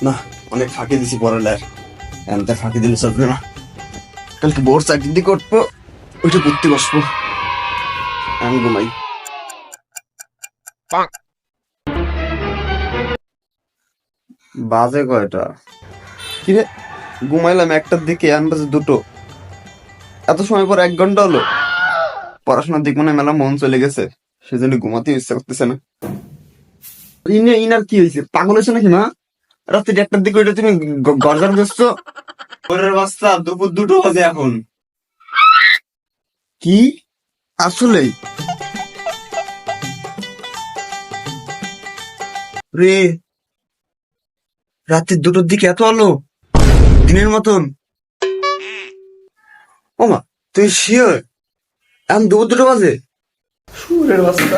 না, অনেক ফাঁকি দিছি পড়ালের, এনতে ফাঁকি দিলে চলবে না। কালকে বোর্ড চাকরি দিয়ে করবো, ওইটা পড়তে বসবো। আমি ঘুমাই। বাজে কয়টা? কিরে, ঘুমাইলাম একটার দিকে, এখন বাজে দুটো। এত সময় পর 1 ঘন্টা হলো। পড়াশোনার দিক মনে হয় মেলা মন চলে গেছে, সেজন্য ঘুমাতে ইচ্ছা করতেছে না। ইনার কি হয়েছে? পাগল হয়েছে নাকি মা? রাত্রি 1টার দিকে ওইটা তুমি গরজান করছো? ওরের বাচ্চা, দুপুর 2টো বাজে এখন। কি? আসলেই? রে, রাত্রি 2টোর দিকে এত আলো, দিনের মতন? ওমা, তুই শিওর এখন দুপুর 2টো বাজে? সুরের বাচ্চা।